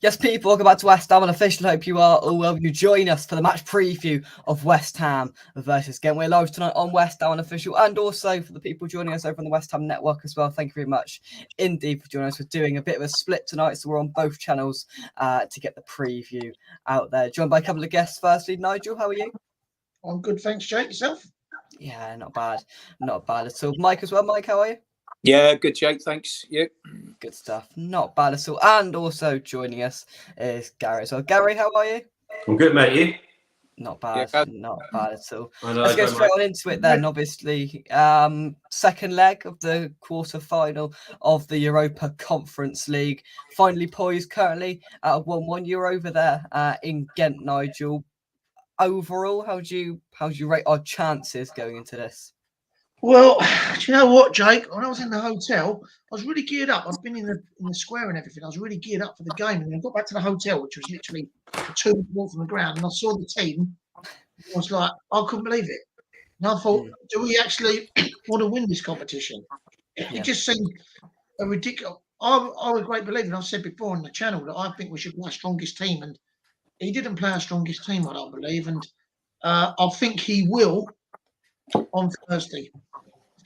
Yes, people, welcome back to West Ham Unofficial. Hope you are all well. You join us for the match preview of West Ham versus Gent. We're live tonight on West Ham Unofficial, and also for the people joining us over on the West Ham Network as well. Thank you very much indeed for joining us. We're doing a bit of a split tonight, so we're on both channels to get the preview out there. Joined by a couple of guests. Firstly, Nigel, how are you? I'm good, thanks, Jake. Yourself? Yeah, not bad at all. Mike as well. Mike, how are you? Yeah, good, Jake. Thanks. You? Good stuff. Not bad at all. And also joining us is Gary as well. Gary, how are you? I'm good, mate. You? Not bad. Yeah. Not bad at all. Know, Let's go straight on into it then. Obviously, second leg of the quarter-final of the Europa Conference League. Finally poised currently at 1-1. You're over there in Gent, Nigel. Overall, how do you rate our chances going into this? Well, do you know what, Jake? When I was in the hotel, I was really geared up. I'd been in the square and everything. I was really geared up for the game. And then I got back to the hotel, which was literally 2 minutes from the ground, and I saw the team. I was like, I couldn't believe it. And I thought, do we actually want to win this competition? It just seemed a ridiculous. I'm a great believer, and I've said before on the channel that I think we should play our strongest team. And he didn't play our strongest team, I don't believe. And I think he will on Thursday.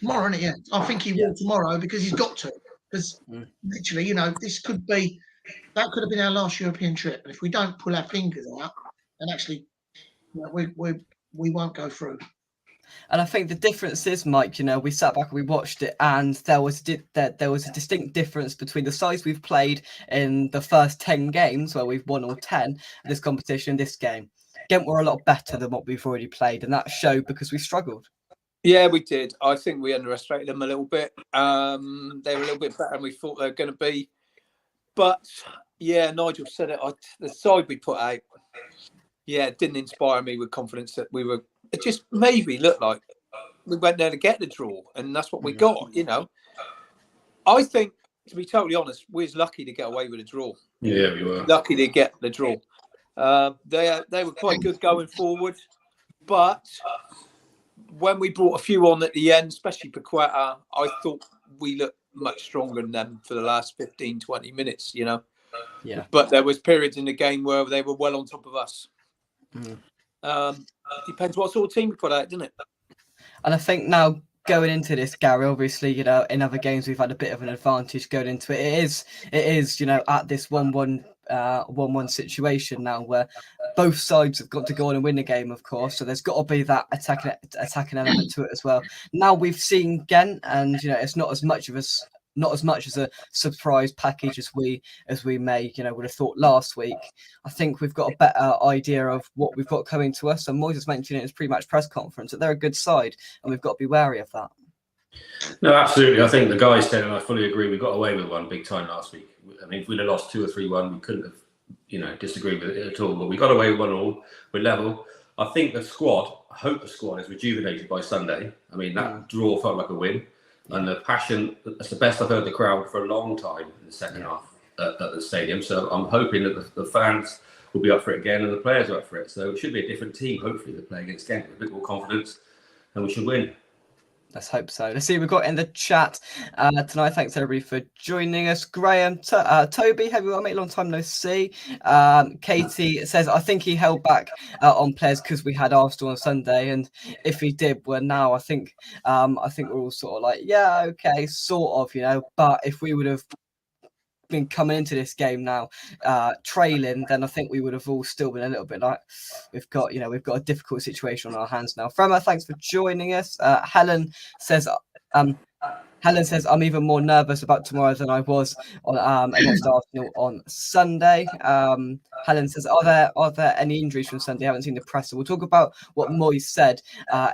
Tomorrow, isn't it? Yeah. I think he will tomorrow because he's got to. Because literally, this could have been our last European trip. And if we don't pull our fingers out, then actually, we won't go through. And I think the difference is, Mike, we sat back and we watched it, and there was a distinct difference between the sides we've played in the first 10 games, where we've won all 10 of this competition, this game. Gent were a lot better than what we've already played, and that showed because we struggled. Yeah, we did. I think we underestimated them a little bit. They were a little bit better than we thought they were going to be. But, yeah, Nigel said it. The side we put out, it didn't inspire me with confidence that we were... It just maybe looked like we went there to get the draw, and that's what we got, I think, to be totally honest, we was lucky to get away with a draw. Yeah, we were. Lucky to get the draw. They were quite good going forward, but... when we brought a few on at the end, especially Paqueta, I thought we looked much stronger than them for the last 15, 20 minutes, Yeah. But there was periods in the game where they were well on top of us. Depends what sort of team we put out, doesn't it? And I think now going into this, Gary, obviously, in other games we've had a bit of an advantage going into it. It is, at this 1-1 situation now where both sides have got to go on and win the game, of course. So there's got to be that attacking element to it as well. Now we've seen Gent, and it's not as much as a surprise package as we may would have thought last week. I think we've got a better idea of what we've got coming to us. And Moyes mentioned in his pre-match press conference that they're a good side, and we've got to be wary of that. No, absolutely. I think the guys said, and I fully agree, we got away with one big time last week. I mean, if we'd have lost 2 or 3-1, we couldn't have, disagreed with it at all. But we got away with 1-1. We're level. I think the squad, I hope the squad is rejuvenated by Sunday. I mean, that draw felt like a win. And the passion, that's the best I've heard the crowd for a long time in the second half at the stadium. So I'm hoping that the fans will be up for it again and the players are up for it. So it should be a different team, hopefully, that play against Gent with a bit more confidence, and we should win. Let's hope so. Let's see what we've got in the chat tonight. Thanks everybody for joining us. Graham, Toby, have you got a long time no see? Katie says, I think he held back on players because we had Arsenal on Sunday, and if he did, well, now I think we're all sort of like, yeah, okay, sort of, but if we would have been coming into this game now trailing, then I think we would have all still been a little bit like we've got a difficult situation on our hands now. Frema, thanks for joining us. Helen says I'm even more nervous about tomorrow than I was on against Arsenal on Sunday. Helen says, are there any injuries from Sunday? I haven't seen the presser. We'll talk about what Moyes said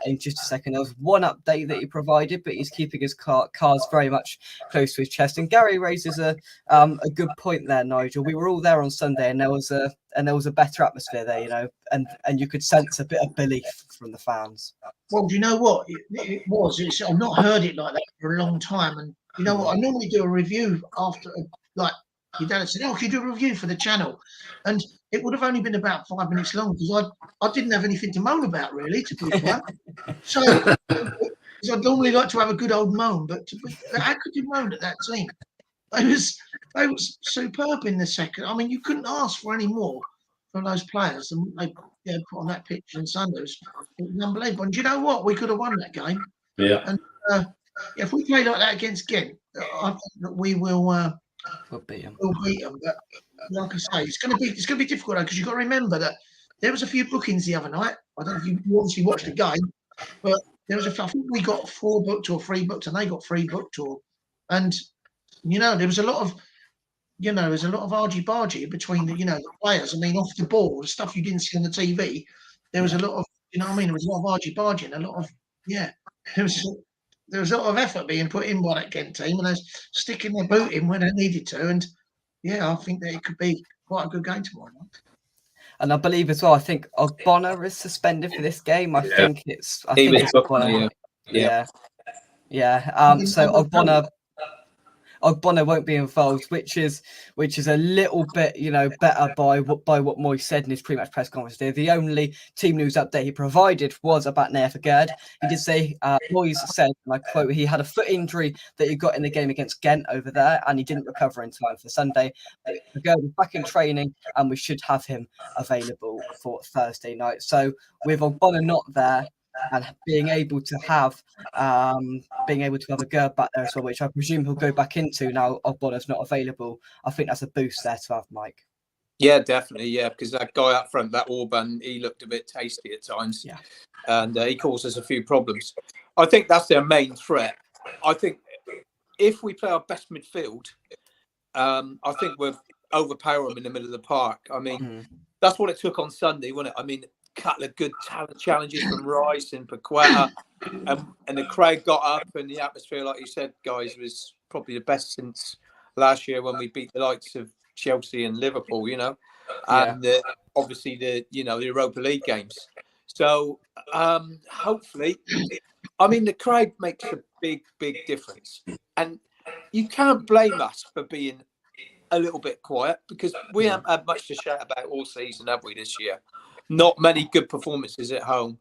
in just a second. There was one update that he provided, but he's keeping his cards very much close to his chest. And Gary raises a good point there, Nigel. We were all there on Sunday, and there was a better atmosphere there, and you could sense a bit of belief from the fans. Well, do you know what it was? I've not heard it like that for a long time, and you know what? I normally do a review after, like, your dad said, "Oh, can you do a review for the channel?" And it would have only been about 5 minutes long because I didn't have anything to moan about, really, to be fair. So I'd normally like to have a good old moan, but how could you moan at that team? they was superb in the second. I mean, you couldn't ask for any more from those players, and they put on that pitch on Sunday. It was unbelievable. And do you know what? We could have won that game. Yeah. And if we play like that against Gent, I think that we will. We'll beat them. We'll beat them. But like I say, it's going to be difficult because you've got to remember that there was a few bookings the other night. I don't know if you obviously watched the game, but there was I think we got 4 booked or 3 booked, and they got 3 booked, and there was a lot of. There's a lot of argy-bargy between the players. I mean, off the ball, the stuff you didn't see on the TV. There was a lot of, There was a lot of argy-bargy and a lot of, there was a lot of effort being put in by that Gent team, and they're sticking their boot in when they needed to. And I think that it could be quite a good game tomorrow night. And I believe as well, I think Ogbonna is suspended for this game. I think it's Ogbonna. So Ogbonna won't be involved, which is a little bit, better by what Moyes said in his pre-match press conference there. The only team news update he provided was about Nair Fagerd. He did say, Moyes said, and I quote, he had a foot injury that he got in the game against Gent over there, and he didn't recover in time for Sunday. Fagerd is back in training, and we should have him available for Thursday night. So with Ogbonna not there, and being able to have a Gerd back there as well, which I presume he'll go back into now Ogbonna's not available. I think that's a boost there to have, Mike. Yeah, definitely. Yeah, because that guy up front, that Orban, he looked a bit tasty at times. Yeah, and he caused us a few problems. I think that's their main threat. I think if we play our best midfield, I think we'll overpower them in the middle of the park. I mean, that's what it took on Sunday, wasn't it? I mean, a couple of good challenges from Rice and Paqueta, and the crowd got up, and the atmosphere, like you said, guys, was probably the best since last year when we beat the likes of Chelsea and Liverpool, and obviously the Europa League games. So hopefully, I mean, the crowd makes a big difference, and you can't blame us for being a little bit quiet because we haven't had much to shout about all season, have we, this year? Not many good performances at home.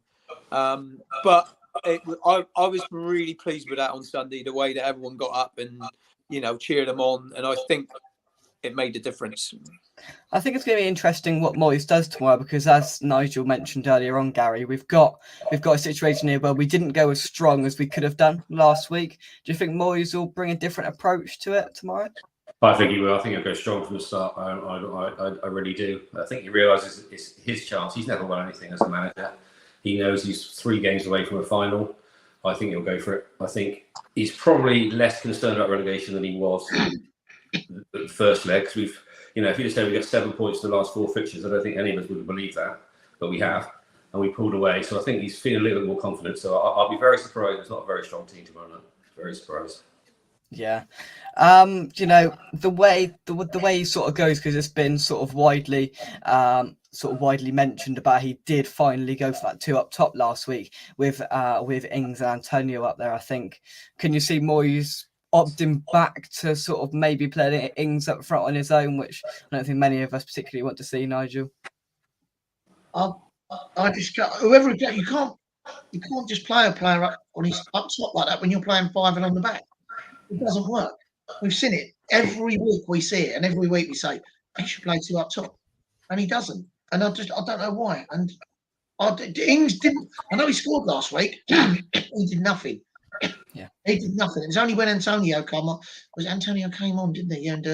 But I was really pleased with that on Sunday, the way that everyone got up and, cheered them on. And I think it made a difference. I think it's going to be interesting what Moyes does tomorrow because, as Nigel mentioned earlier on, Gary, we've got a situation here where we didn't go as strong as we could have done last week. Do you think Moyes will bring a different approach to it tomorrow? I think he will. I think he'll go strong from the start. I really do. I think he realises it's his chance. He's never won anything as a manager. He knows he's 3 games away from a final. I think he'll go for it. I think he's probably less concerned about relegation than he was the first leg. Because if you just say we get 7 points in the last 4 fixtures, I don't think any of us would believe that, but we have, and we pulled away. So I think he's feeling a little bit more confident. So I'll be very surprised. It's not a very strong team tomorrow night. Very surprised. Yeah, the way he sort of goes, because it's been sort of widely mentioned about he did finally go for that 2 up top last week with Ings and Antonio up there. I think. Can you see Moyes opting back to sort of maybe playing Ings up front on his own, which I don't think many of us particularly want to see, Nigel? I just whoever you can't just play a player up top like that when you're playing 5 and on the back. It doesn't work. We've seen it every week. We see it, and every week we say he should play 2 up top, and he doesn't. And I don't know why. And Ings didn't. I know he scored last week. He did nothing. Yeah, he did nothing. It was only when Antonio came on. Antonio came on, didn't he? And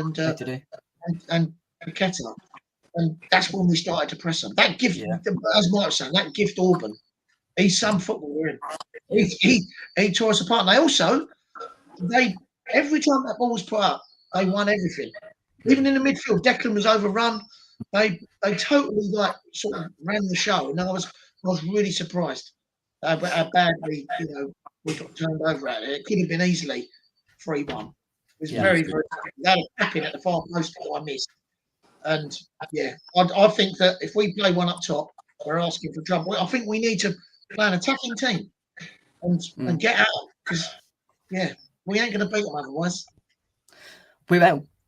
Paqueta, and that's when we started to press him. That gift, as Mike was saying, that gift Orban. He's some footballer. He tore us apart. And they also. Every time that ball was put up, they won everything. Even in the midfield, Declan was overrun. They totally sort of ran the show, and I was really surprised how badly we got turned over at it. It could have been easily 3-1. It was very they had a tapping at the far post that I missed, and I think that if we play 1 up top, we're asking for trouble. I think we need to play an attacking team and get out because we ain't going to beat them otherwise.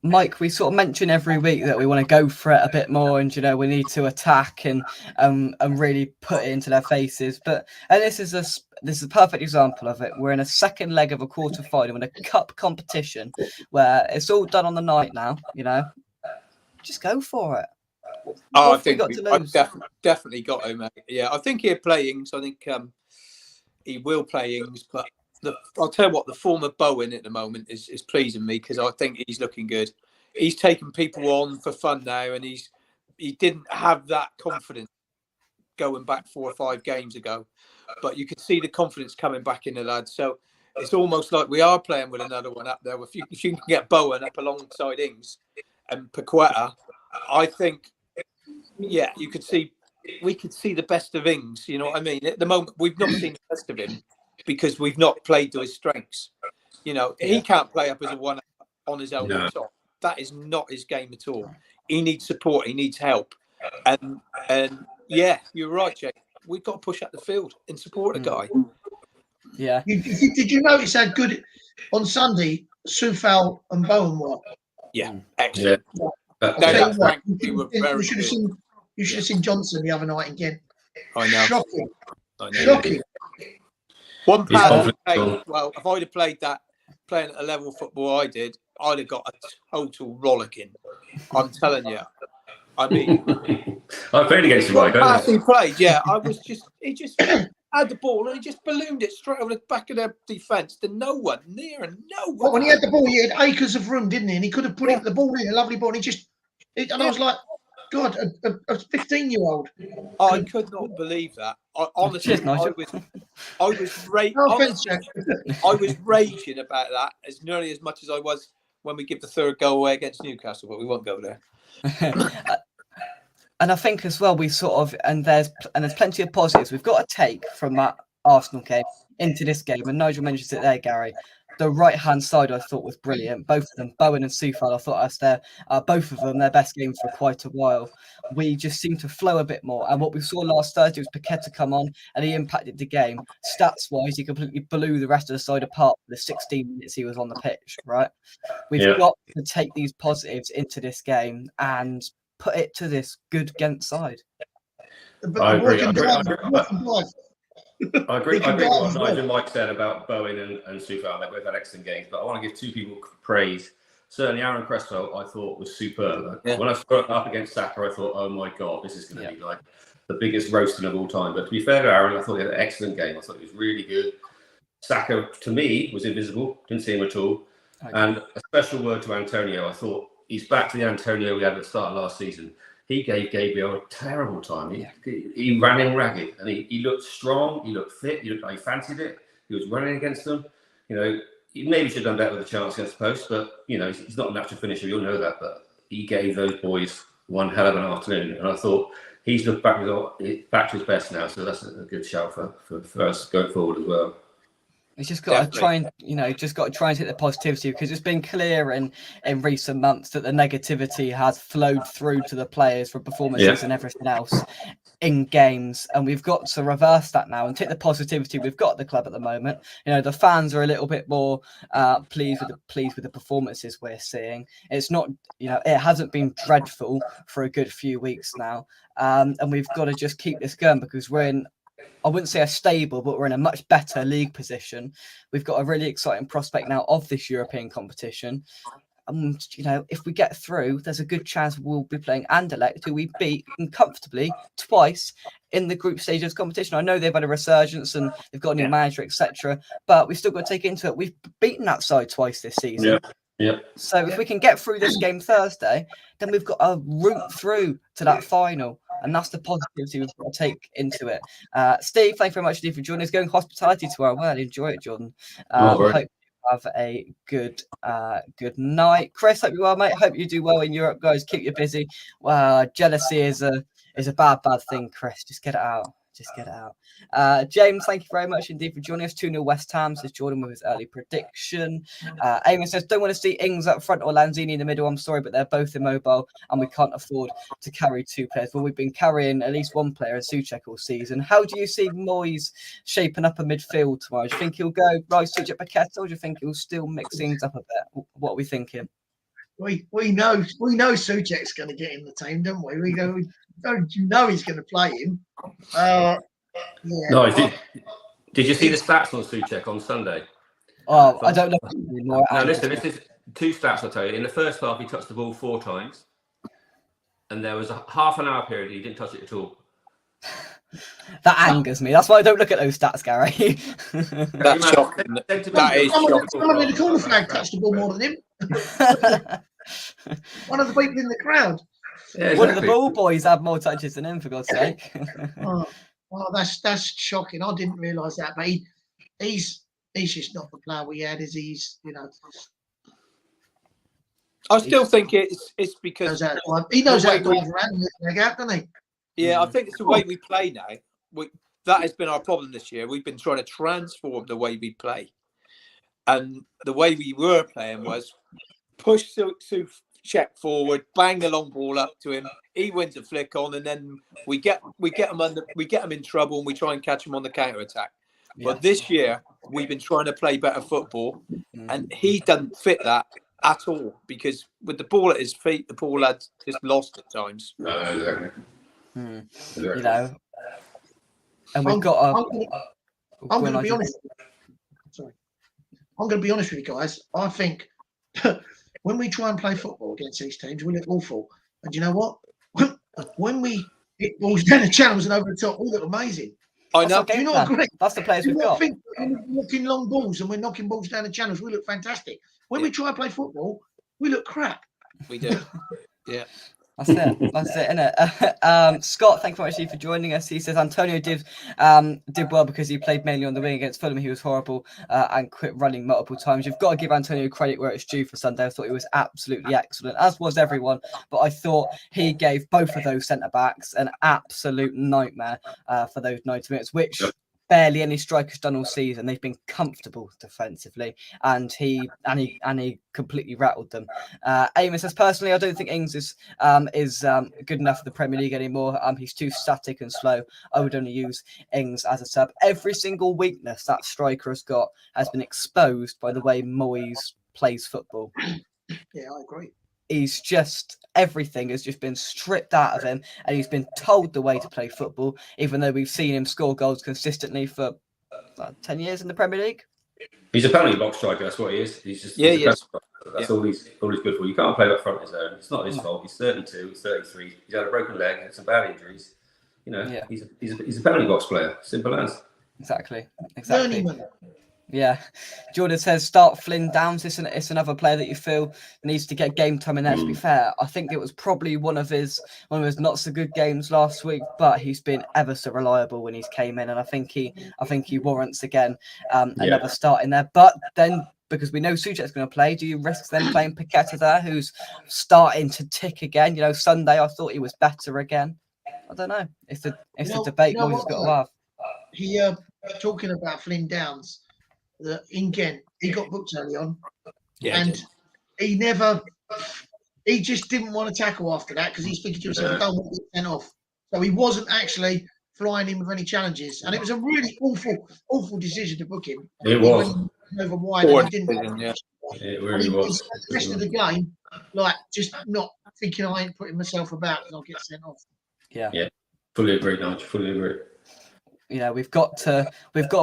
Mike, we sort of mention every week that we want to go for it a bit more, and we need to attack and really put it into their faces. And this is this is a perfect example of it. We're in a second leg of a quarter final in a cup competition where it's all done on the night now. Just go for it. Oh, I What have we think got to lose? definitely got him, mate. Yeah, I think he'll play Ings. I think he will play Ings. But I'll tell you what, the form of Bowen at the moment is pleasing me because I think he's looking good. He's taken people on for fun now, and he didn't have that confidence going back 4 or 5 games ago. But you could see the confidence coming back in the lad. So it's almost like we are playing with another one up there. If you can get Bowen up alongside Ings and Paqueta, I think, yeah, we could see the best of Ings. You know what I mean? At the moment, we've not seen the best of him because we've not played to his strengths. He can't play up as a one on his own. No. That is not his game at all. He needs support. He needs help. And yeah, you're right, Jake. We've got to push up the field and support the guy. Yeah. Did you notice how good on Sunday Soufal and Bowen were? Yeah, excellent. You should have seen Johnson the other night in Gent. I know. Shocking. One pound. Well, if I'd have played that, playing at a level of football I did, I'd have got a total rollicking. I'm telling you. I mean, I played against him. He played, yeah. He just had the ball and he just ballooned it straight over the back of their defence to no one, near and no one. Well, when he had the ball, he had acres of room, didn't he? And he could have put the ball in, a lovely ball. And I was like, God, a 15-year-old. I could not believe that. Honestly, I was raging about that as nearly as much as I was when we give the third goal away against Newcastle, but we won't go there. And I think as well, we sort of, and there's plenty of positives we've got to take from that Arsenal game into this game. And Nigel mentions it there, Gary. The right-hand side I thought was brilliant. Both of them, Bowen and Soufal, I thought both of them, their best games for quite a while. We just seemed to flow a bit more. And what we saw last Thursday was Paqueta come on and he impacted the game. Stats-wise, he completely blew the rest of the side apart for the 16 minutes he was on the pitch, right? We've got to take these positives into this game and put it to this good Gent side. I agree. I agree with what Nigel and Mike said about Bowen and Soufal. They both had excellent games, but I want to give 2 people praise. Certainly, Aaron Cresswell, I thought was superb. Yeah. When I saw it up against Saka, I thought, oh my God, this is going to be like the biggest roasting of all time. But to be fair to Aaron, I thought he had an excellent game. I thought he was really good. Saka, to me, was invisible. Didn't see him at all. And a special word to Antonio. I thought he's back to the Antonio we had at the start of last season. He gave Gabriel a terrible time. He ran him ragged, and he looked strong. He looked fit. He looked like he fancied it. He was running against them. He maybe should have done better with a chance against the post, but he's not a natural finisher. You'll know that. But he gave those boys one hell of an afternoon, and I thought he's looked back to his best now. So that's a good shout for us going forward as well. It's just got to try and take the positivity, because it's been clear in recent months that the negativity has flowed through to the players for performances and everything else in games, and we've got to reverse that now and take the positivity we've got at the club at the moment. The fans are a little bit more pleased with the performances we're seeing. It's not, it hasn't been dreadful for a good few weeks now, and we've got to just keep this going, because we're in, I wouldn't say a stable, but we're in a much better league position. We've got a really exciting prospect now of this European competition. And, if we get through, there's a good chance we'll be playing Anderlecht, who we beat comfortably twice in the group stage of this competition. I know they've had a resurgence and they've got a new manager, etc. But we've still got to take into it, we've beaten that side twice this season. Yeah. So if we can get through this game Thursday, then we've got a route through to that final. And that's the positivity we've got to take into it. Steve, thank you very much, Steve, for joining us. Going hospitality tomorrow. Well, enjoy it, Jordan. Hope you have a good night. Chris, hope you well, mate. Hope you do well in Europe, guys. Keep you busy. Jealousy is a bad thing, Chris. Just get it out. James, thank you very much indeed for joining us. 2-0 West Ham, says Jordan with his early prediction. Eamon says, don't want to see Ings up front or Lanzini in the middle. I'm sorry, but they're both immobile and we can't afford to carry 2 players. Well, we've been carrying at least 1 player in Souček all season. How do you see Moyes shaping up a midfield tomorrow? Do you think he'll go Rice, Souček, Paqueta, or do you think he'll still mix things up a bit? What are we thinking? We know Souček's going to get in the team, don't we? We know he's going to play him. No, did Did you see the stats on Souček on Sunday? Oh, I don't know anymore. No, listen, this is 2 stats I'll tell you. In the first half, he touched the ball 4 times. And there was a half an hour period he didn't touch it at all. That angers me. That's why I don't look at those stats, Gary. That's shocking. That is shocking. Someone in the corner flag touched the ball more than him. One of the people in the crowd. Yeah, exactly. One of the ball boys had more touches than him, for God's sake. That's shocking. I didn't realise that, but he's just not the player we had. He's I still think it's because he knows how to drive around and leg out, doesn't he? Yeah, I think it's the way we play now. That has been our problem this year. We've been trying to transform the way we play, and the way we were playing was push Souček forward, bang the long ball up to him. He wins a flick on, and then we get him in trouble, and we try and catch him on the counter attack. Yeah. But this year we've been trying to play better football, and he doesn't fit that at all, because with the ball at his feet, the ball had just lost at times. No, exactly. Exactly. You know, and we've got. I'm going to be honest. Sorry, I'm going to be honest with you guys. I think when we try and play football against these teams, we look awful. And you know what? When we hit balls down the channels and over the top, we look amazing. I know. Do you not agree? That's the players we've got. Think when we're knocking long balls and we're knocking balls down the channels, we look fantastic. When we try and play football, we look crap. We do. Yeah. That's it, isn't it? Scott, thank you very much for joining us. He says Antonio did well because he played mainly on the wing against Fulham. He was horrible and quit running multiple times. You've got to give Antonio credit where it's due for Sunday. I thought he was absolutely excellent, as was everyone. But I thought he gave both of those centre-backs an absolute nightmare for those 90 minutes, which barely any strikers done all season. They've been comfortable defensively, and he completely rattled them. Amos says, personally, I don't think Ings is good enough for the Premier League anymore. He's too static and slow. I would only use Ings as a sub. Every single weakness that striker has got has been exposed by the way Moyes plays football. Yeah, I agree. He's just, everything has just been stripped out of him, and he's been told the way to play football, even though we've seen him score goals consistently for 10 years in the Premier League. He's a penalty box striker, that's what he is. He's just that's all he's good for. You can't play up front his own. It's not his fault. He's 32, he's 33, he's had a broken leg, had some bad injuries. You know, he's a penalty box player. Simple as. Exactly. Yeah. Jordan says start Flynn Downs. It's another player that you feel needs to get game time in there. To be fair, I think it was probably one of his not so good games last week, but he's been ever so reliable when he's came in, and I think he warrants again another start in there. But then, because we know Souček's going to play, do you risk them playing Paqueta there, who's starting to tick again? You know, Sunday I thought he was better again. I don't know. It's a debate Moyes has got to have. He talking about Flynn Downs. In Gent, he got booked early on, and he just didn't want to tackle after that because he's thinking to himself, I don't want to get sent off. So he wasn't actually flying in with any challenges, and it was a really awful decision to book him. It was over wide. And he didn't. It really was. The rest of the game, like just not thinking I ain't putting myself about and I'll get sent off. Yeah, fully agree, Nigel. Fully agree. You know, we've got to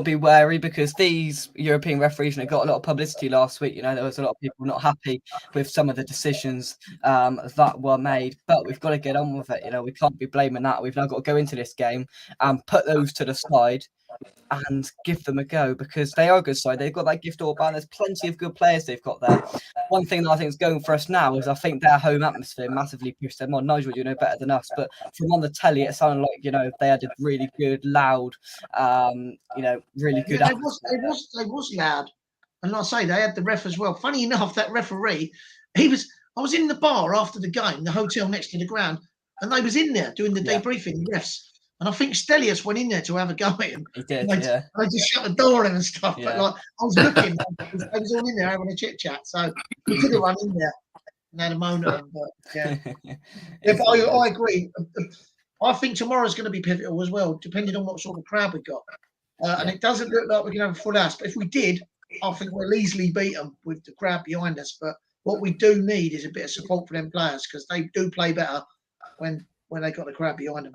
be wary because these European referees got a lot of publicity last week. You know, there was a lot of people not happy with some of the decisions that were made, but we've got to get on with it. You know, we can't be blaming that. We've now got to go into this game and put those to the side and give them a go because they are a good side. They've got that gift all band. There's plenty of good players they've got there. One thing that I think is going for us now is I think their home atmosphere massively pushed them on. Nigel, you know better than us, but from on the telly, it sounded like, you know, they had a really good, loud, really good atmosphere. They was loud. And like I say, they had the ref as well. Funny enough, that referee, I was in the bar after the game, the hotel next to the ground, and they was in there doing the debriefing, the refs. And I think Stelios went in there to have a go at him. He did, they just shut the door on him and stuff. Yeah. But like, I was looking, they was all in there having a chit chat. So we could have run in there and had a moan at him. But but I agree. I think tomorrow's going to be pivotal as well, depending on what sort of crowd we got. And it doesn't look like we're going to have a full house. But if we did, I think we'll easily beat them with the crowd behind us. But what we do need is a bit of support for them players because they do play better when they got the crowd behind them.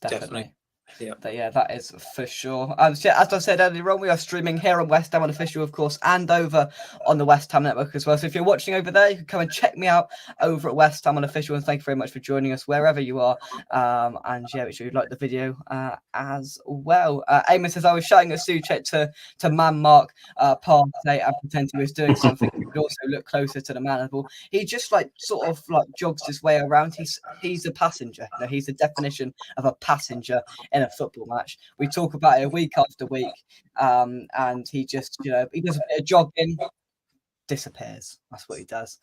Definitely. Yeah, that is for sure. So as I said earlier on, we are streaming here on West Ham Unofficial, of course, and over on the West Ham Network as well. So if you're watching over there, you can come and check me out over at West Ham Unofficial. And thank you very much for joining us wherever you are. And yeah, make sure you like the video as well. Eamon says, I was shouting at Suchek to man mark Partey and pretend he was doing something. He could also look closer to the man of the ball. He just sort of jogs his way around. He's a passenger. You know, he's the definition of a passenger in a football match. We talk about it week after week, and he just, he does a bit of jogging, disappears. That's what he does.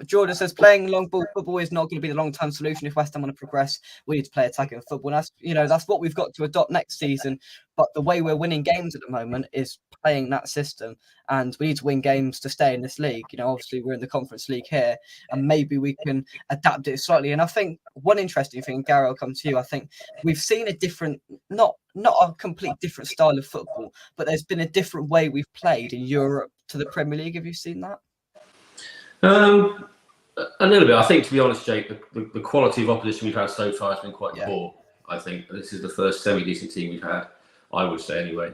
Jordan says playing long ball football is not going to be the long-term solution. If West Ham want to progress, we need to play attacking football. And that's what we've got to adopt next season. But the way we're winning games at the moment is playing that system, and we need to win games to stay in this league. Obviously we're in the Conference League here, and maybe we can adapt it slightly. And I think one interesting thing, Gary, I'll come to you. I think we've seen a different, not a complete different style of football, but there's been a different way we've played in Europe to the Premier League. Have you seen that? A little bit. I think, to be honest, Jake, the quality of opposition we've had so far has been quite poor. I think this is the first semi-decent team we've had, I would say anyway.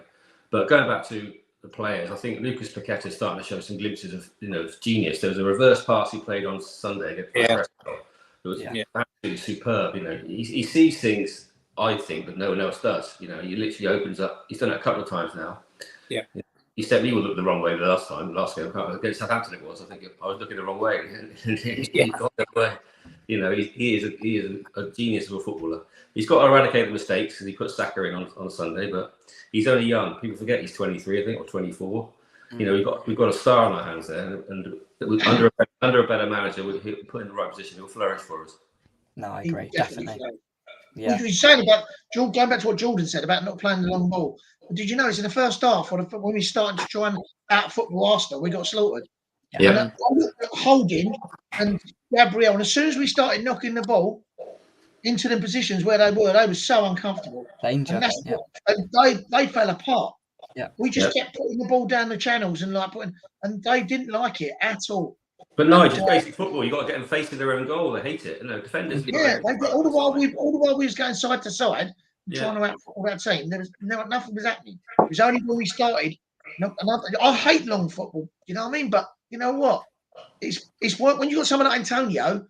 But going back to the players, I think Lucas Paqueta is starting to show some glimpses of genius. There was a reverse pass he played on Sunday against Prescott. It was absolutely superb. He sees things, I think, that no one else does. He literally opens up. He's done it a couple of times now. Yeah. He stepped me looked the wrong way the last game against Southampton. It was. I think I was looking the wrong way. He got that way. He is a genius of a footballer. He's got to eradicate the mistakes because he put Saka in on Sunday, but he's only young. People forget he's 23, I think, or 24. We've got a star on our hands there, and under a better manager, he'll put in the right position. He'll flourish for us. No, I agree, definitely. Yeah. You're saying about going back to what Jordan said about not playing the long ball. Did you notice in the first half, when we started to try and out-football Arsenal, we got slaughtered? Yeah. And Holding and Gabriel, and as soon as we started knocking the ball into the positions where they were so uncomfortable. Danger. And they fell apart. Yeah. We just kept putting the ball down the channels and and they didn't like it at all. But no, just basic football. You got to get them facing their own goal. They hate it. Defenders. Yeah, all the while we was going side to side, trying to out-football that team. Nothing was happening. It was only when we started. I hate long football. You know what I mean? But you know what? It's when you got someone like Antonio,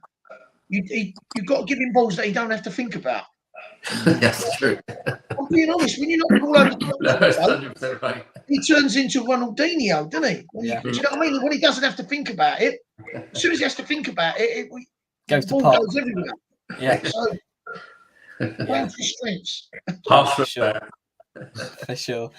you've got to give him balls that he don't have to think about. That's true. I'm being honest. When you knock the ball over the top, 100% right. he turns into Ronaldinho, doesn't he? Do you know what I mean? When he doesn't have to think about it, as soon as he has to think about it, goes the ball to goes everywhere. Yeah. So, playing for strengths. For sure.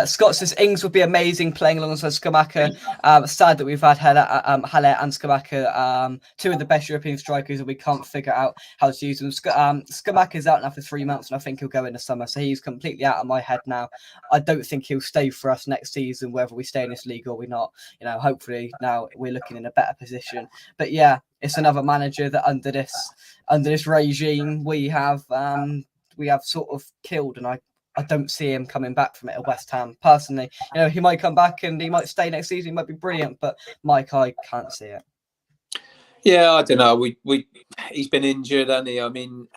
Scott says Ings would be amazing playing alongside Skamaka. Sad that we've had Haller and Skamaka, two of the best European strikers, and we can't figure out how to use them. Skamaka is out now for 3 months, and I think he'll go in the summer, so he's completely out of my head now. I don't think he'll stay for us next season, whether we stay in this league or we're not. Hopefully now we're looking in a better position. But yeah, it's another manager that under this regime we have sort of killed, and I don't see him coming back from it at West Ham. Personally, he might come back and he might stay next season. He might be brilliant, but Mike, I can't see it. Yeah, I don't know. He's been injured, hasn't he? I mean,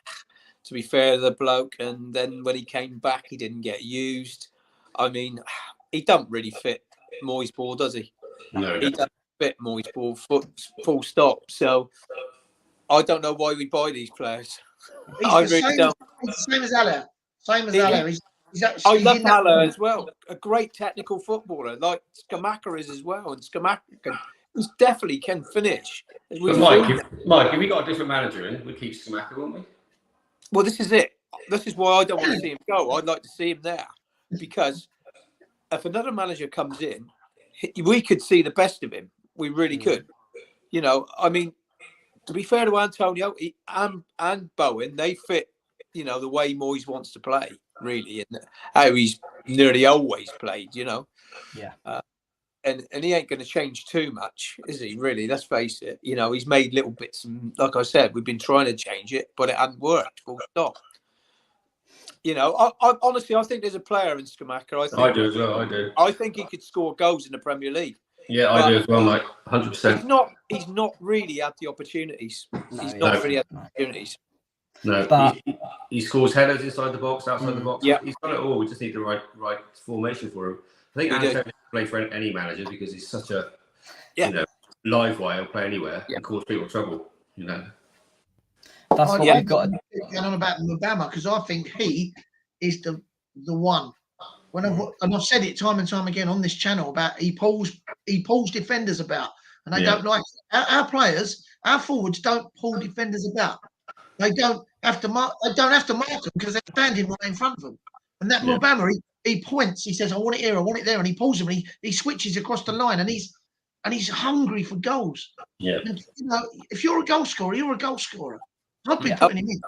to be fair to the bloke, and then when he came back, he didn't get used. I mean, he don't really fit Moyes' ball, does he? No, he doesn't fit Moyes' ball. Full stop. So I don't know why we buy these players. I really don't. It's the same as Haller. Haller. I love Haller as well. A great technical footballer, like Skamaka is as well. And Skamaka definitely can finish. But Mike, if we got a different manager in, we'd keep Skamaka, wouldn't we? Well, this is it. This is why I don't want to see him go. I'd like to see him there. Because if another manager comes in, we could see the best of him. We really could. I mean, to be fair to Antonio and Bowen, they fit, the way Moyes wants to play, really, and how he's nearly always played, Yeah. And he ain't going to change too much, is he, really? Let's face it. He's made little bits, and like I said, we've been trying to change it, but it hasn't worked, full stop. I honestly, I think there's a player in Skamaka. I do as well, I do. I think he could score goals in the Premier League. Yeah, I do as well, Mike. 100%. He's not really had the opportunities. He's not really had the opportunities. No, But he scores headers inside the box, outside the box. Yeah. He's got it all. We just need the right formation for him. I think Antonio can play for any manager because he's such a live wire, play anywhere and cause people trouble. that's what we've got. Going on about Mubama because I think he is the one. And I've said it time and time again on this channel about he pulls defenders about, and they don't like our players. Our forwards don't pull defenders about. They don't have to mark. They don't have to mark them because they're standing right in front of them. And that Mubama, he points. He says, "I want it here. I want it there," and he pulls them. And he switches across the line, and he's hungry for goals. Yeah. And if you're a goal scorer, you're a goal scorer. I'd be putting him in.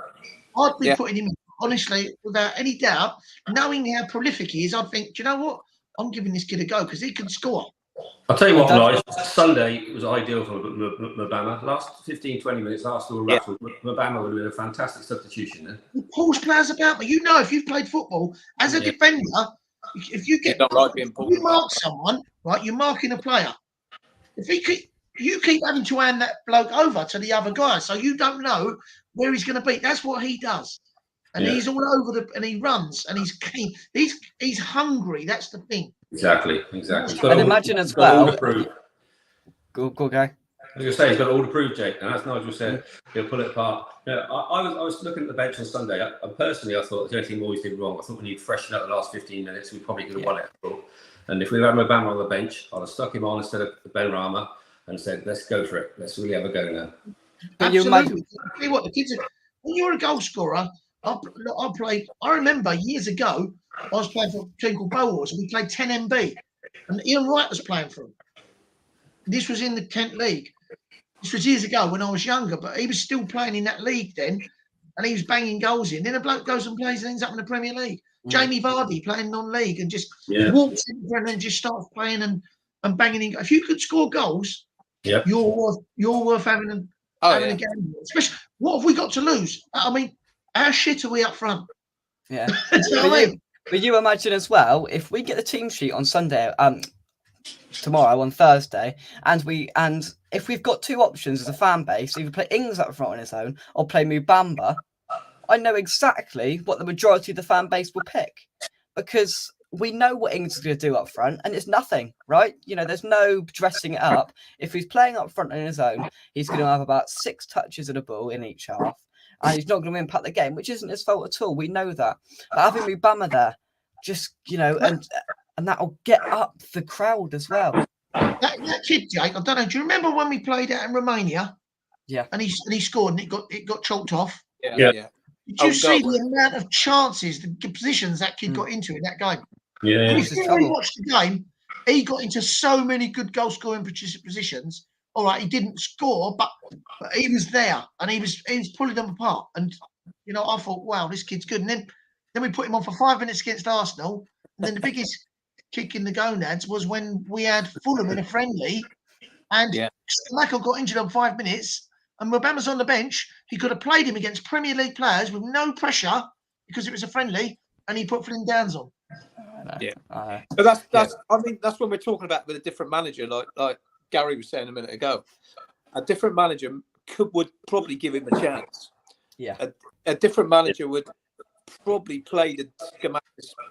I'd be putting him in. Honestly, without any doubt, knowing how prolific he is, I'd think, do you know what? I'm giving this kid a go because he can score. I'll tell you what, guys, Sunday was ideal for Mubama. Last 15, 20 minutes, Arsenal rattled. Mubama would have been a fantastic substitution then. He pulls players about me. If you've played football as a defender, if you mark someone, right, you're marking a player. You keep having to hand that bloke over to the other guy, so you don't know where he's going to be. That's what he does. And he's all over and he runs and he's keen. He's hungry. That's the thing. Exactly. And imagine as well. Go, Guy. I was going to say he's got all to prove, Jake, and as Nigel said, he'll pull it apart. I was looking at the bench on Sunday. I personally thought the only thing Moyes did wrong. I thought we need to freshen up the last 15 minutes. We probably could have won it. And if we had Mubama on the bench, I'd have stuck him on instead of Ben Rama and said, "Let's go for it. Let's really have a go now." Absolutely. Tell you what, the kids. When you're a goal scorer. I remember years ago, I was playing for a team called Bowers, and we played 10 MB, and Ian Wright was playing for him. This was in the Kent League. This was years ago when I was younger, but he was still playing in that league then, and he was banging goals in. Then a bloke goes and plays and ends up in the Premier League. Jamie Vardy playing non-league and just walks in and then just starts playing and banging in. If you could score goals, you're worth having a game. Especially, what have we got to lose? I mean, how shit are we up front? Yeah. But you imagine as well, if we get the team sheet on Sunday, tomorrow on Thursday, and if we've got two options as a fan base, either play Ings up front on his own or play Mubama, I know exactly what the majority of the fan base will pick because we know what Ings is going to do up front, and it's nothing, right? There's no dressing it up. If he's playing up front on his own, he's going to have about 6 touches of the ball in each half. And he's not going to impact the game, which isn't his fault at all. We know that. But having Mubama there, just, and that'll get up the crowd as well. That kid, Jake, I don't know. Do you remember when we played out in Romania? Yeah. And he scored and it got chalked off? Yeah. Did you see the amount of chances, the positions that kid got into in that game? Yeah. Before we watched the game, he got into so many good goal scoring positions. All right, he didn't score, but he was there and he was pulling them apart. And I thought, wow, this kid's good. And then we put him on for 5 minutes against Arsenal. And then the biggest kick in the gonads was when we had Fulham in a friendly, and Michael got injured on 5 minutes, and Mubama's on the bench. He could have played him against Premier League players with no pressure because it was a friendly, and he put Flynn Downs on. But that's I mean, that's when we're talking about with a different manager, like Gary was saying a minute ago. A different manager would probably give him a chance. Yeah. A different manager would probably play the schematic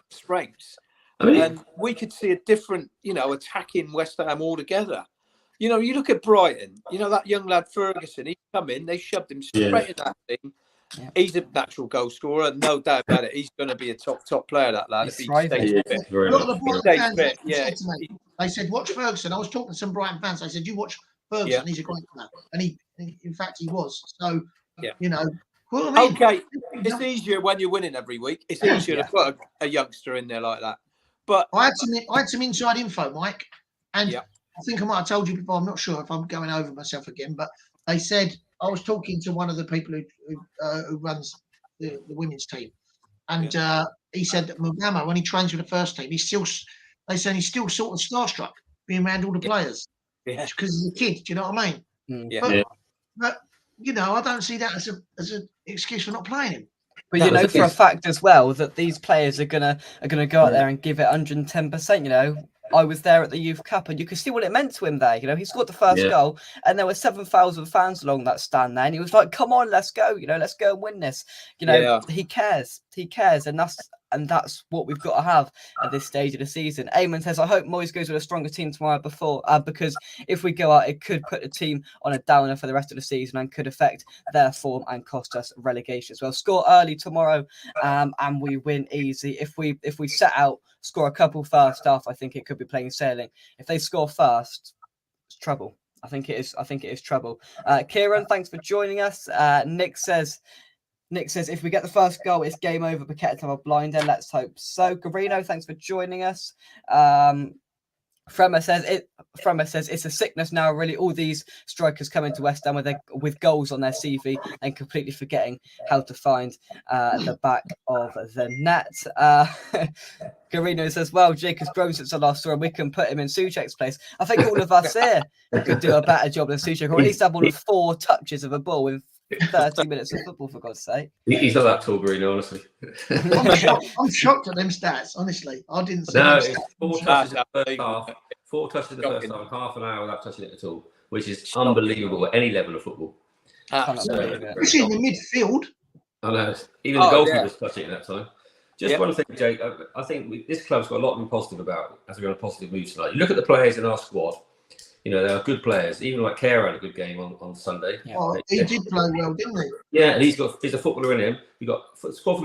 strengths. And we could see a different, attacking West Ham altogether. You look at Brighton, that young lad Ferguson, he come in, they shoved him straight in that thing. Yeah. He's a natural goal scorer, no doubt about it. He's going to be a top player, that lad. If he stays fit. They said, watch Ferguson. I was talking to some Brighton fans. I said, you watch Ferguson, he's a great player. And he in fact, he was. So, well, I mean, okay, it's easier when you're winning every week. It's easier to put a youngster in there like that. But I had some inside info, Mike, and I think I might have told you before. I'm not sure if I'm going over myself again, but they said I was talking to one of the people who runs the women's team, and he said that Mubama, when he trains with the first team, they said he's still sort of starstruck being around all the players, because he's a kid. Do you know what I mean? But I don't see that as an excuse for not playing him. But for a fact as well that these players are gonna go out there and give it 110%. I was there at the Youth Cup, and you could see what it meant to him there. You know, he scored the first goal, and there were 7,000 fans along that stand there, and he was like, "Come on, let's go! You know, let's go and win this." You know, he cares, and that's what we've got to have at this stage of the season. Eamon says, "I hope Moyes goes with a stronger team tomorrow because if we go out, it could put the team on a downer for the rest of the season and could affect their form and cost us relegation as well. Score early tomorrow, and we win easy. If we set out, score a couple first half, I think it could be plain sailing. If they score first, it's trouble. I think it is trouble." Kieran, thanks for joining us. Nick says, if we get the first goal, it's game over. Paqueta to have a blinder. Let's hope so. Garino, thanks for joining us. Frema says it's a sickness now, really. All these strikers coming to West Ham with goals on their CV and completely forgetting how to find the back of the net. Garino says, "Well, Jake has grown since the last tour, and we can put him in Souček's place." I think all of us here could do a better job than Souček, or at least have all of 4 touches of a ball in 30 minutes of football, for God's sake. He's not that tall, Garino, honestly. I'm shocked at them stats, honestly. I didn't see No, them it's stats. 4 touches in the first half. 4 touches in the first half, half an hour without touching it at all, which is unbelievable at any level of football. Especially in the midfield. I know. Even the goalkeeper was touching it that time. Just one thing, Jake. I think this club's got a lot to be positive about as we're on a positive move tonight. You look at the players in our squad. You know, they are good players. Even like KAA had a good game on Sunday. Yeah. Oh, he did play well, didn't he? Yeah, and he's a footballer in him. We've got a squad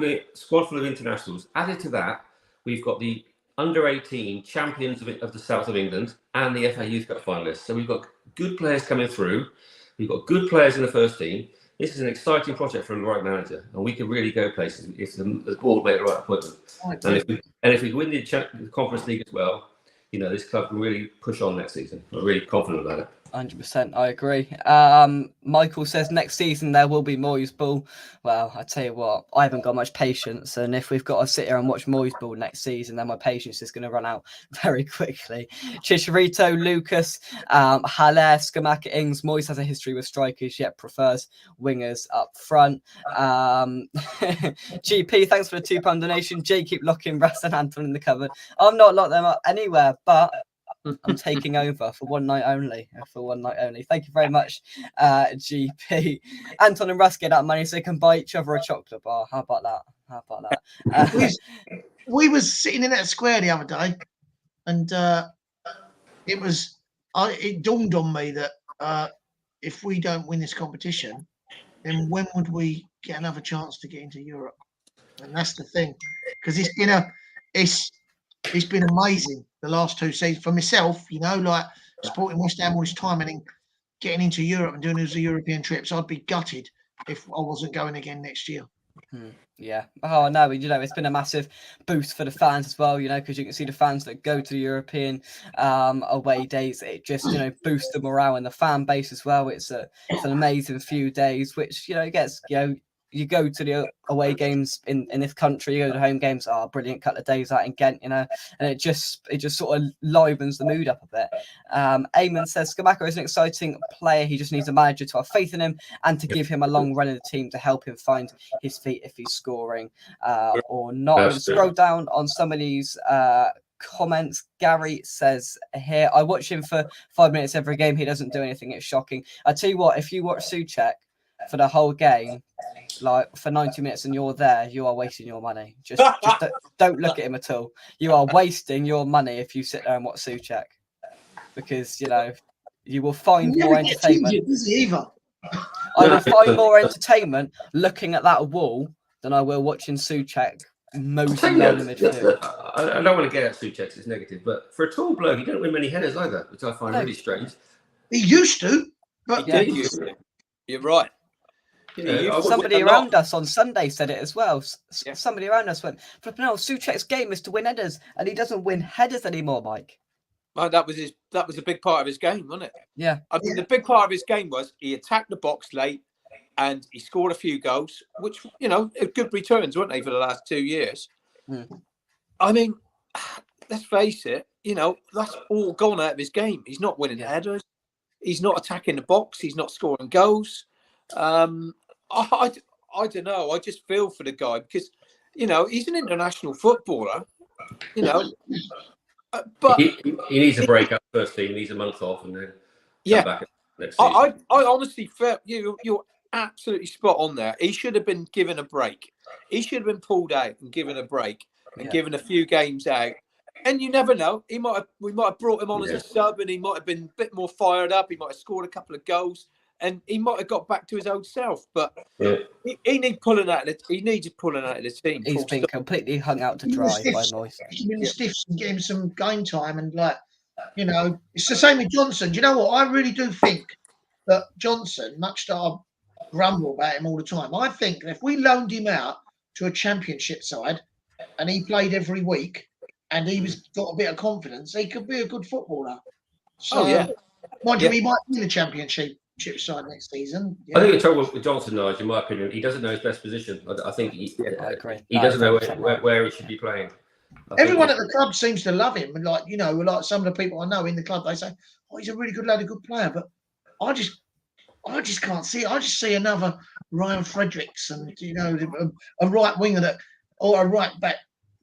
full of internationals. Added to that, we've got the under-18 champions of the south of England and the FA Youth Cup finalists. So we've got good players coming through. We've got good players in the first team. This is an exciting project for the right manager, and we can really go places if the board make the right appointment. And if we win the Conference League as well, you know, this club can really push on next season. I'm really confident about it. 100%, I agree. Michael says next season there will be Moyes ball. Well, I tell you what, I haven't got much patience, and if we've got to sit here and watch Moyes ball next season, then my patience is going to run out very quickly. Chicharito, Lucas, Haller, Skamaka, Ings. Moyes has a history with strikers, yet prefers wingers up front. GP, thanks for the £2 donation. Jay, keep locking Russ and Anton in the cupboard. I'm not locked them up anywhere, but I'm taking over for one night only. Thank you very much, GP. Anton and Russ get that money so they can buy each other a chocolate bar. How about that? We was sitting in that square the other day, and it dawned on me that if we don't win this competition, then when would we get another chance to get into Europe? And that's the thing, because it's been amazing the last 2 seasons for myself, you know, like supporting West Ham all this time and then getting into Europe and doing those European trips. I'd be gutted if I wasn't going again next year. Yeah. Oh no, you know, it's been a massive boost for the fans as well, you know, because you can see the fans that go to the European away days. It just, you know, boosts the morale in the fan base as well. It's an amazing few days, which, you know, gets, you know, you go to the away games in this country, you go to home games, brilliant couple of days out in Gent, you know, and it just sort of livens the mood up a bit. Eamon says Skamaka is an exciting player. He just needs a manager to have faith in him and to give him a long run in the team to help him find his feet if he's scoring or not. I'm going to scroll down on some of these comments. Gary says here, I watch him for 5 minutes every game. He doesn't do anything. It's shocking. I tell you what, if you watch Souček for the whole game, like for 90 minutes, and you're there, you are wasting your money. Just don't look at him at all. You are wasting your money if you sit there and watch Souček, because you know you will find more entertainment. I will find more entertainment looking at that wall than I will watching Souček moseying down the midfield. I don't want to get at Souček, it's negative, but for a tall bloke, he don't win many headers either, which I find really strange. He used to, but you're right. You know, somebody around us on Sunday said it as well. Somebody around us went, "No, Souček's game is to win headers, and he doesn't win headers anymore, Mike." Well, that was a big part of his game, wasn't it? Yeah. I mean, the big part of his game was he attacked the box late, and he scored a few goals, which, you know, good returns, weren't they, for the last 2 years? I mean, let's face it, you know, that's all gone out of his game. He's not winning headers. He's not attacking the box. He's not scoring goals. I don't know. I just feel for the guy because, you know, he's an international footballer, you know, But he needs a break up first team. He needs a month off and then come back next season. I honestly felt you're absolutely spot on there. He should have been given a break. He should have been pulled out and given a break and given a few games out. And you never know. We might have brought him on as a sub, and he might have been a bit more fired up. He might have scored a couple of goals, and he might have got back to his old self. But he needs pulling out. He needs pulling out of the team. He's been completely hung out to dry by Moyes. He's been the stiffs and get him some game time, and it's the same with Johnson. Do you know what? I really do think that Johnson, much that I grumble about him all the time, I think that if we loaned him out to a championship side and he played every week and he got a bit of confidence, he could be a good footballer. So, mind you, he might be in the championship side next season. I think the trouble with Johnson, Nigel, in my opinion, he doesn't know his best position. I think he doesn't know where he should be playing. Everyone at the club seems to love him, and like some of the people I know in the club, they say, "Oh, he's a really good lad, a good player." But I just can't see it. I just see another Ryan Fredericks, and a right winger or a right back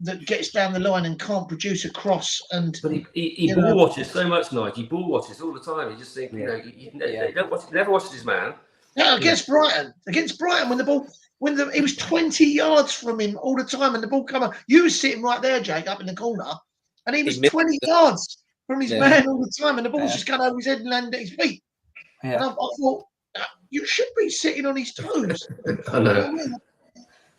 that gets down the line and can't produce a cross. But he ball watches so much, Nigel. He ball watches all the time. He just think, he never watches his man. Yeah, against Brighton, when he was 20 yards from him all the time, and the ball come up. You were sitting right there, Jake, up in the corner, and he was 20 yards from his man all the time, and the ball was just going over his head and landed at his feet. Yeah. And I thought, you should be sitting on his toes. I know.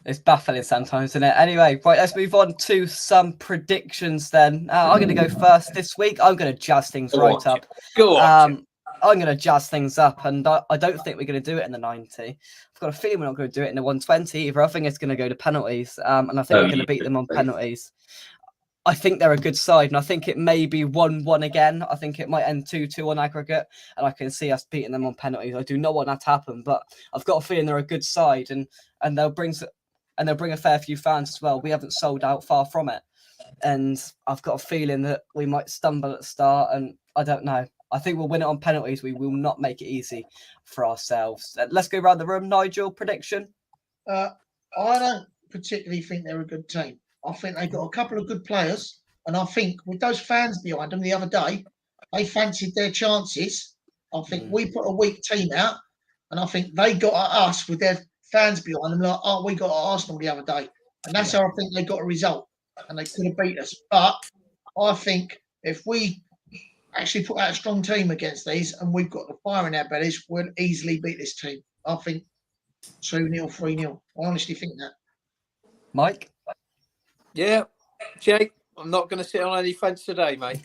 It's baffling sometimes, isn't it? Anyway, right, let's move on to some predictions then. I'm going to go first this week. I'm going to jazz things up. Go on. I'm going to jazz things up, and I don't think we're going to do it in the 90. I've got a feeling we're not going to do it in the 120 either. I think it's going to go to penalties, and I think we're going to beat them on penalties. I think they're a good side, and I think it may be 1-1 again. I think it might end 2-2 on aggregate, and I can see us beating them on penalties. I do not want that to happen, but I've got a feeling they're a good side, and they'll bring a fair few fans as well. We haven't sold out, far from it, and I've got a feeling that we might stumble at the start, and I don't know. I think we'll win it on penalties. We will not make it easy for ourselves. Let's go around the room. Nigel, prediction? I don't particularly think they're a good team. I think they've got a couple of good players, and I think with those fans behind them the other day, they fancied their chances. I think we put a weak team out, and I think they got at us with their fans behind them like, oh, we got at Arsenal the other day. And that's how I think they got a result, and they could have beat us. But I think if we actually put out a strong team against these and we've got the fire in our bellies, we'll easily beat this team. I think 2-0, 3-0. I honestly think that. Mike? Yeah, Jake, I'm not going to sit on any fence today, mate.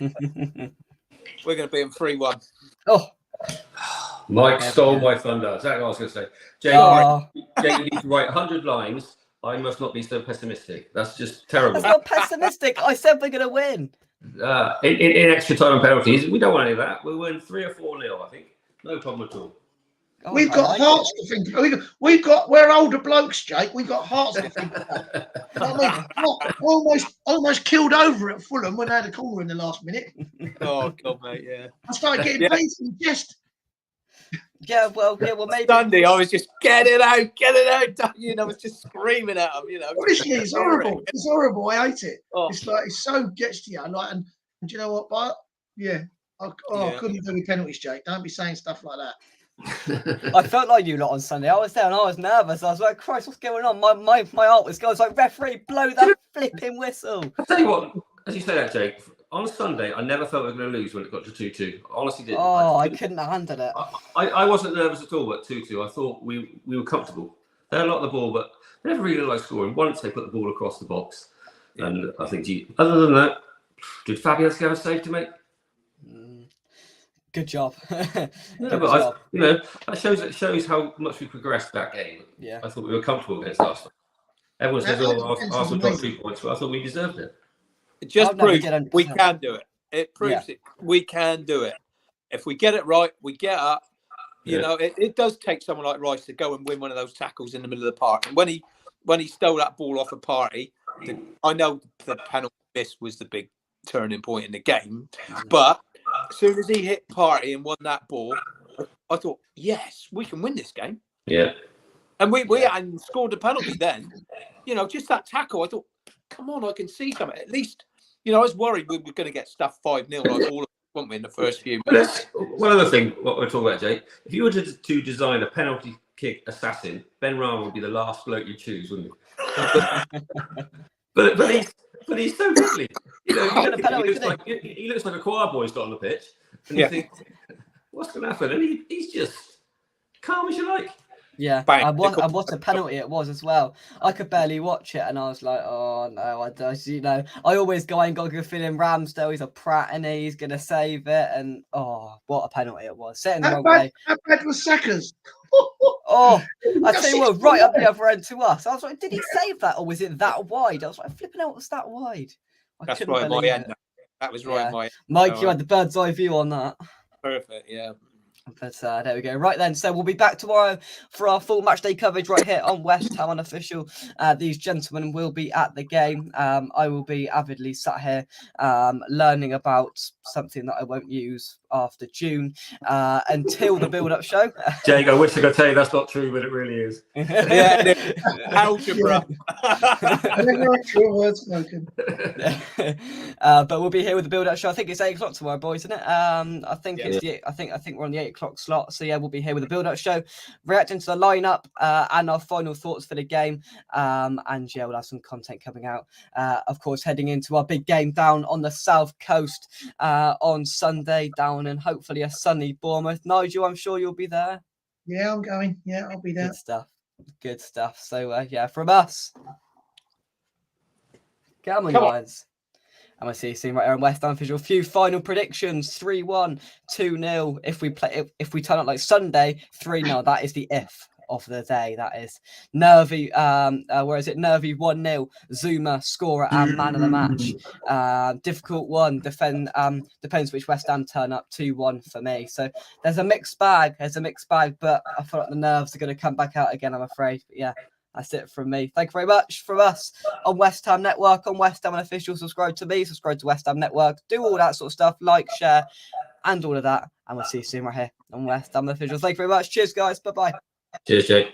We're going to beat them 3-1. Oh. Mike stole my thunder. That's what I was going to say. Jake, Jake, you need to write 100 lines. I must not be so pessimistic. That's just terrible. That's not pessimistic. I said we're going to win. In extra time and penalties, we don't want any of that. We'll win 3 or 4-0, I think. No problem at all. We've got hearts to think about. We're older blokes, Jake. We've got hearts to think about. Almost killed over at Fulham when they had a corner in the last minute. Oh, God, mate, yeah. I started getting paid from just. Yeah, well, maybe. Sunday, I was just, get it out. I was just screaming at them, Honestly, it's horrible. It's horrible. I hate it. Oh. It's like, it so gets to you. And do you know what? But I couldn't do with penalties, Jake. Don't be saying stuff like that. I felt like you lot on Sunday. I was there and I was nervous. I was like, Christ, what's going on? My heart was going. I was like, referee, blow that flipping whistle. I'll tell you what, as you say that, Jake, on Sunday, I never felt we were going to lose when it got to 2-2. I honestly didn't. I couldn't have handled it. I wasn't nervous at all at 2-2. I thought we were comfortable. They had a lot of the ball, but they never really liked scoring. Once they put the ball across the box. And I think, other than that, did Fabianski have a save to make? Good job. That shows how much we progressed that game. Yeah. I thought we were comfortable against Arsenal. Everyone says, Arsenal got 3 points, but I thought we deserved it. It just proves we can do it. It proves that we can do it. If we get it right, we get up. It does take someone like Rice to go and win one of those tackles in the middle of the park. And when he stole that ball off a Party, I know the penalty miss was the big turning point in the game, but as soon as he hit Party and won that ball, I thought, yes, we can win this game. Yeah. And we hadn't scored a penalty then. Just that tackle, I thought, come on, I can see something. At least, You know, I was worried we were going to get stuff 5-0 like all of us, weren't we, in the first few But minutes. one other thing, what we're talking about, Jake. If you were to design a penalty kick assassin, Ben Rama would be the last bloke you choose, wouldn't he? but he's so lovely. You know, he looks like a choir boy's got on the pitch, and you think, what's going to happen? And he's just calm as you like. Yeah, Bang. and what a penalty it was as well. I could barely watch it, and I was like, "Oh no!" I always go and got a good feeling. Ramsdale, he's a prat, and he's gonna save it. And what a penalty it was! Set in the wrong way. How bad was Saka's? Oh, I tell you what, right up the other end to us. I was like, did he save that, or was it that wide? I was like, flipping out, was that wide? That's right, my end. That was right, my end. Mike, you had the bird's eye view on that. Perfect, yeah. But there we go. Right then, so we'll be back tomorrow for our full match day coverage right here on West Ham Unofficial. These gentlemen will be at the game. I will be avidly sat here learning about something that I won't use after June until the build-up show. Jake, I wish I could tell you that's not true, but it really is. Yeah, algebra. Never actual words spoken. But we'll be here with the build-up show. I think it's 8 o'clock tomorrow, boys, isn't it? I think I think we're on the 8 o'clock slot. So yeah, we'll be here with the build-up show, reacting to the lineup and our final thoughts for the game. And yeah, we'll have some content coming out. Of course, heading into our big game down on the south coast on Sunday, down in hopefully a sunny Bournemouth. Nigel, I'm sure you'll be there. Yeah, I'm going. Yeah, I'll be there. Good stuff. So yeah, from us, come on, guys. I'm going to see you soon right here on West Ham Official. Few final predictions: 3-1, 2-0. If we turn up like Sunday, 3-0. That is the if of the day. That is nervy. Where is it? Nervy 1-0. Zuma scorer and man of the match. Difficult one. Depends which West Ham turn up. 2-1 for me. So there's a mixed bag. But I feel like the nerves are going to come back out again, I'm afraid. But yeah. That's it from me. Thank you very much from us on West Ham Network, on West Ham Official. Subscribe to me, subscribe to West Ham Network, do all that sort of stuff, like, share, and all of that. And we'll see you soon right here on West Ham Official. Thank you very much. Cheers, guys. Bye-bye. Cheers, Jake.